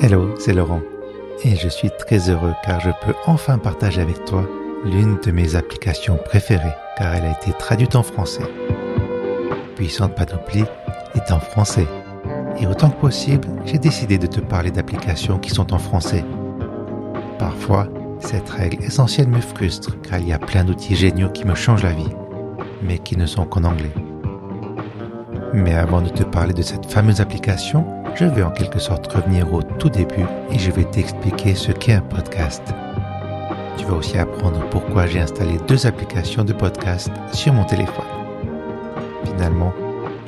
Hello, c'est Laurent et je suis très heureux car je peux enfin partager avec toi l'une de mes applications préférées car elle a été traduite en français. Puissante Panoplie est en français et autant que possible, j'ai décidé de te parler d'applications qui sont en français. Parfois, cette règle essentielle me frustre car il y a plein d'outils géniaux qui me changent la vie, mais qui ne sont qu'en anglais. Mais avant de te parler de cette fameuse application, je vais en quelque sorte revenir au tout début et je vais t'expliquer ce qu'est un podcast. Tu vas aussi apprendre pourquoi j'ai installé 2 applications de podcast sur mon téléphone. Finalement,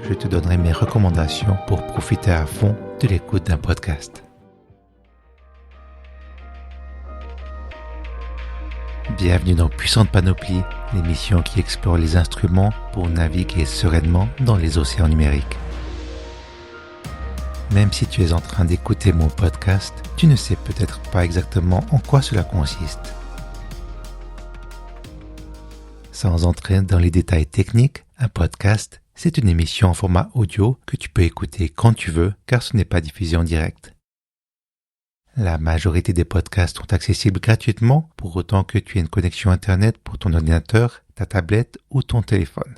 je te donnerai mes recommandations pour profiter à fond de l'écoute d'un podcast. Bienvenue dans Puissante Panoplie, l'émission qui explore les instruments pour naviguer sereinement dans les océans numériques. Même si tu es en train d'écouter mon podcast, tu ne sais peut-être pas exactement en quoi cela consiste. Sans entrer dans les détails techniques, un podcast, c'est une émission en format audio que tu peux écouter quand tu veux car ce n'est pas diffusé en direct. La majorité des podcasts sont accessibles gratuitement pour autant que tu aies une connexion Internet pour ton ordinateur, ta tablette ou ton téléphone.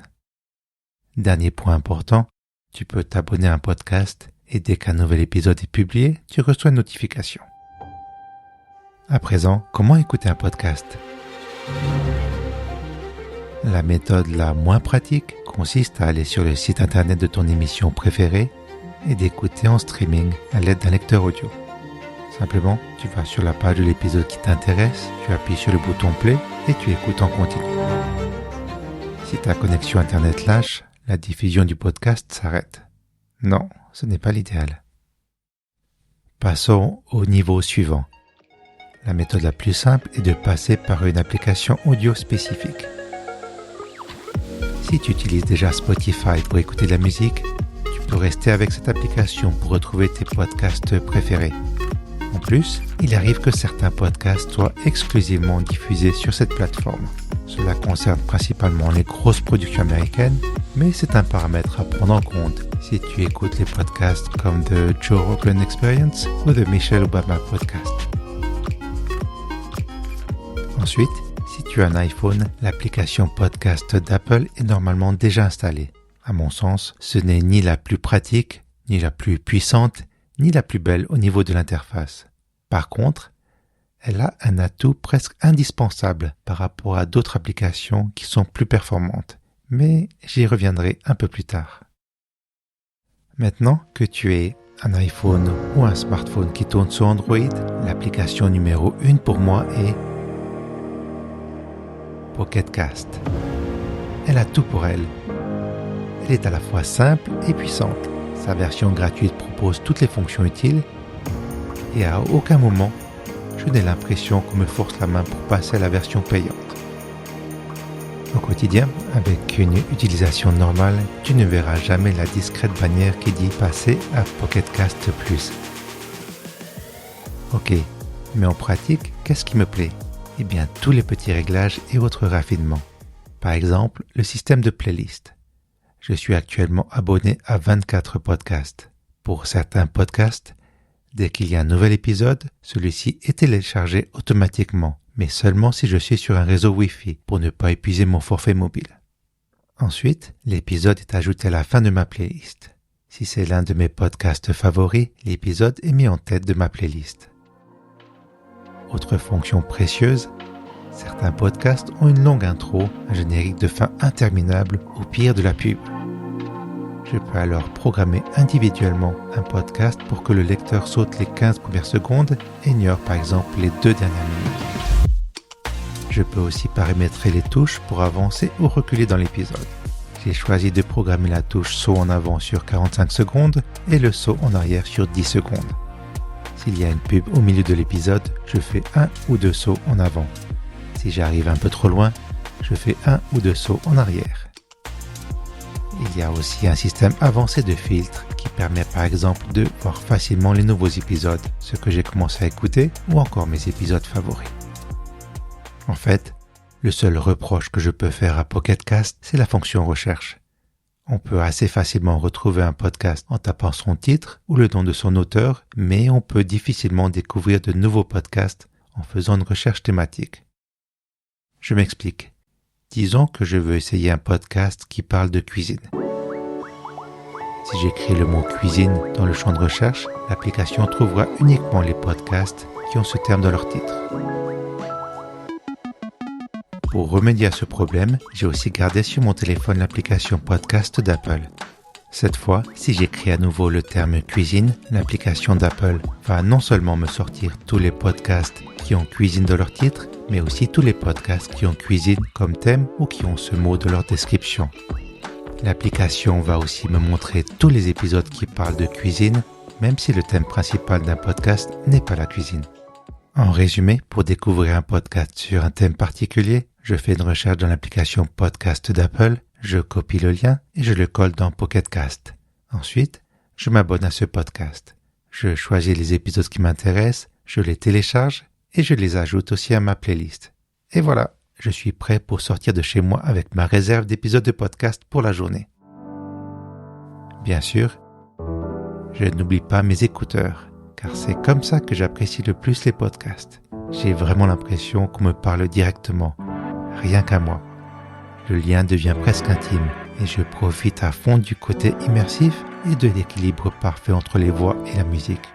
Dernier point important, tu peux t'abonner à un podcast et dès qu'un nouvel épisode est publié, tu reçois une notification. À présent, comment écouter un podcast ? La méthode la moins pratique consiste à aller sur le site internet de ton émission préférée et d'écouter en streaming à l'aide d'un lecteur audio. Simplement, tu vas sur la page de l'épisode qui t'intéresse, tu appuies sur le bouton play et tu écoutes en continu. Si ta connexion internet lâche, la diffusion du podcast s'arrête. Non, ce n'est pas l'idéal. Passons au niveau suivant. La méthode la plus simple est de passer par une application audio spécifique. Si tu utilises déjà Spotify pour écouter de la musique, tu peux rester avec cette application pour retrouver tes podcasts préférés. En plus, il arrive que certains podcasts soient exclusivement diffusés sur cette plateforme. Cela concerne principalement les grosses productions américaines, mais c'est un paramètre à prendre en compte si tu écoutes les podcasts comme The Joe Rogan Experience ou The Michelle Obama Podcast. Ensuite, si tu as un iPhone, l'application podcast d'Apple est normalement déjà installée. À mon sens, ce n'est ni la plus pratique, ni la plus puissante, ni la plus belle au niveau de l'interface. Par contre, elle a un atout presque indispensable par rapport à d'autres applications qui sont plus performantes, mais j'y reviendrai un peu plus tard. Maintenant que tu aies un iPhone ou un smartphone qui tourne sur Android, l'application numéro 1 pour moi est Pocket Cast. Elle a tout pour elle. Elle est à la fois simple et puissante. Sa version gratuite propose toutes les fonctions utiles et à aucun moment, je n'ai l'impression qu'on me force la main pour passer à la version payante. Au quotidien, avec une utilisation normale, tu ne verras jamais la discrète bannière qui dit passer à Pocket Cast Plus. Ok, mais en pratique, qu'est-ce qui me plaît ? Eh bien, tous les petits réglages et autres raffinements. Par exemple, le système de playlist. Je suis actuellement abonné à 24 podcasts. Pour certains podcasts, dès qu'il y a un nouvel épisode, celui-ci est téléchargé automatiquement, mais seulement si je suis sur un réseau Wi-Fi pour ne pas épuiser mon forfait mobile. Ensuite, l'épisode est ajouté à la fin de ma playlist. Si c'est l'un de mes podcasts favoris, l'épisode est mis en tête de ma playlist. Autre fonction précieuse, certains podcasts ont une longue intro, un générique de fin interminable, au pire de la pub. Je peux alors programmer individuellement un podcast pour que le lecteur saute les 15 premières secondes et ignore par exemple les 2 dernières minutes. Je peux aussi paramétrer les touches pour avancer ou reculer dans l'épisode. J'ai choisi de programmer la touche saut en avant sur 45 secondes et le saut en arrière sur 10 secondes. S'il y a une pub au milieu de l'épisode, je fais 1 ou 2 sauts en avant. Si j'arrive un peu trop loin, je fais 1 ou 2 sauts en arrière. Il y a aussi un système avancé de filtres qui permet par exemple de voir facilement les nouveaux épisodes, ce que j'ai commencé à écouter ou encore mes épisodes favoris. En fait, le seul reproche que je peux faire à Pocket Cast, c'est la fonction recherche. On peut assez facilement retrouver un podcast en tapant son titre ou le nom de son auteur, mais on peut difficilement découvrir de nouveaux podcasts en faisant une recherche thématique. Je m'explique. Disons que je veux essayer un podcast qui parle de cuisine. Si j'écris le mot cuisine dans le champ de recherche, l'application trouvera uniquement les podcasts qui ont ce terme dans leur titre. Pour remédier à ce problème, j'ai aussi gardé sur mon téléphone l'application podcast d'Apple. Cette fois, si j'écris à nouveau le terme cuisine, l'application d'Apple va non seulement me sortir tous les podcasts qui ont cuisine dans leur titre, mais aussi tous les podcasts qui ont cuisine comme thème ou qui ont ce mot dans leur description. L'application va aussi me montrer tous les épisodes qui parlent de cuisine, même si le thème principal d'un podcast n'est pas la cuisine. En résumé, pour découvrir un podcast sur un thème particulier, je fais une recherche dans l'application podcast d'Apple, je copie le lien et je le colle dans Pocket Cast. Ensuite, je m'abonne à ce podcast. Je choisis les épisodes qui m'intéressent, je les télécharge et je les ajoute aussi à ma playlist. Et voilà, je suis prêt pour sortir de chez moi avec ma réserve d'épisodes de podcast pour la journée. Bien sûr, je n'oublie pas mes écouteurs, car c'est comme ça que j'apprécie le plus les podcasts. J'ai vraiment l'impression qu'on me parle directement, rien qu'à moi. Le lien devient presque intime et je profite à fond du côté immersif et de l'équilibre parfait entre les voix et la musique.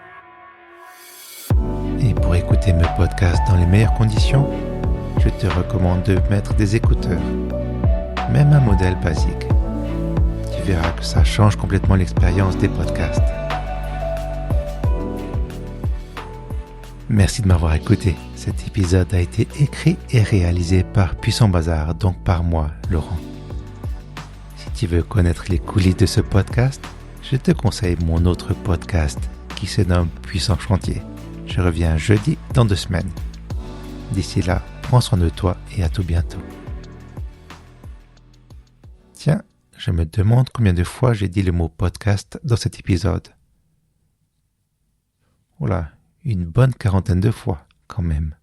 Et pour écouter mes podcasts dans les meilleures conditions, je te recommande de mettre des écouteurs, même un modèle basique. Tu verras que ça change complètement l'expérience des podcasts. Merci de m'avoir écouté. Cet épisode a été écrit et réalisé par Puissant Bazar, donc par moi, Laurent. Si tu veux connaître les coulisses de ce podcast, je te conseille mon autre podcast qui se nomme Puissant Chantier. Je reviens jeudi dans 2 semaines. D'ici là, prends soin de toi et à tout bientôt. Tiens, je me demande combien de fois j'ai dit le mot podcast dans cet épisode. Oula, une bonne 40aine de fois, quand même.